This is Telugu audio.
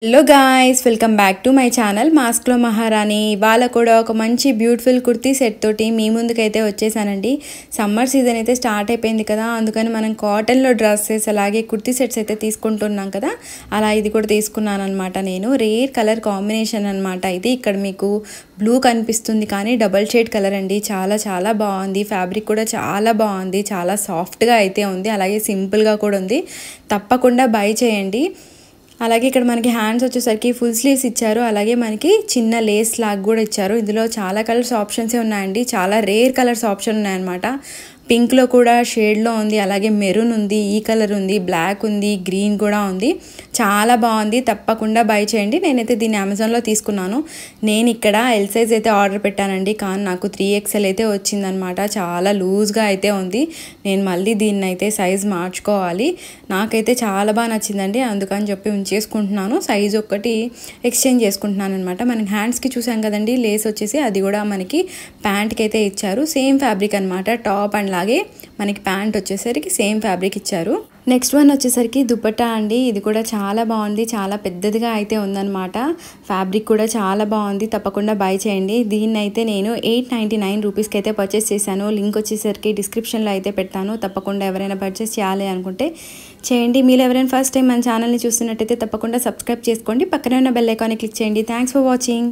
Hello guys, welcome back to my channel మాస్క్లో మహారాణి. ఇవాళ కూడా ఒక మంచి బ్యూటిఫుల్ కుర్తీ సెట్ తోటి మీ ముందుకైతే వచ్చేసానండి. సమ్మర్ సీజన్ అయితే స్టార్ట్ అయిపోయింది కదా, అందుకని మనం కాటన్లో డ్రెస్సెస్ అలాగే కుర్తీ సెట్స్ అయితే తీసుకుంటున్నాం కదా, అలా ఇది కూడా తీసుకున్నాను అనమాట. నేను రేర్ కలర్ కాంబినేషన్ అనమాట. ఇది ఇక్కడ మీకు బ్లూ కనిపిస్తుంది కానీ డబల్ షేడ్ కలర్ అండి. చాలా చాలా బాగుంది. ఫ్యాబ్రిక్ కూడా చాలా బాగుంది, చాలా సాఫ్ట్గా అయితే ఉంది, అలాగే సింపుల్గా కూడా ఉంది. తప్పకుండా బై చేయండి. అలాగే ఇక్కడ మనకి హ్యాండ్స్ వచ్చేసరికి ఫుల్ స్లీవ్స్ ఇచ్చారు, అలాగే మనకి చిన్న లేస్ లాగ్ కూడా ఇచ్చారు. ఇందులో చాలా కలర్స్ ఆప్షన్సే ఉన్నాయండి, చాలా రేర్ కలర్స్ ఆప్షన్ ఉన్నాయన్నమాట. పింక్లో కూడా షేడ్లో ఉంది, అలాగే మెరూన్ ఉంది, ఈ కలర్ ఉంది, బ్లాక్ ఉంది, గ్రీన్ కూడా ఉంది. చాలా బాగుంది, తప్పకుండా బై చేయండి. నేనైతే దీన్ని అమెజాన్లో తీసుకున్నాను. నేను ఇక్కడ ఎల్ సైజ్ అయితే ఆర్డర్ పెట్టానండి, కానీ నాకు 3XL అయితే వచ్చిందనమాట. చాలా లూజ్గా అయితే ఉంది. నేను మళ్ళీ దీన్ని అయితే సైజ్ మార్చుకోవాలి. నాకైతే చాలా బాగా నచ్చిందండి, అందుకని చెప్పి ఉంచేసుకుంటున్నాను. సైజ్ ఒక్కటి ఎక్స్చేంజ్ చేసుకుంటున్నాను అనమాట. మనకి హ్యాండ్స్కి చూసాం కదండి, లేస్ వచ్చేసి అది కూడా మనకి ప్యాంట్కి అయితే ఇచ్చారు. సేమ్ ఫ్యాబ్రిక్ అనమాట. టాప్ అండ్ అలాగే మనకి ప్యాంట్ వచ్చేసరికి సేమ్ ఫ్యాబ్రిక్ ఇచ్చారు. నెక్స్ట్ వన్ వచ్చేసరికి దుపట్టా అండి. ఇది కూడా చాలా బాగుంది, చాలా పెద్దదిగా అయితే ఉందన్నమాట. ఫ్యాబ్రిక్ కూడా చాలా బాగుంది, తప్పకుండా బై చేయండి. దీన్ని అయితే నేను 899 రూపీస్కి అయితే పర్చేస్ చేశాను. లింక్ వచ్చేసరికి డిస్క్రిప్షన్లో అయితే పెడతాను. తప్పకుండా ఎవరైనా పర్చేస్ చేయాలి అనుకుంటే చేయండి. మీరు ఎవరైనా ఫస్ట్ టైం మన ఛానల్ని చూస్తున్నట్టయితే తప్పకుండా సబ్స్క్రైబ్ చేసుకోండి. పక్కనే ఉన్న బెల్ ఐకాన్ని క్లిక్ చేయండి. Thanks for watching.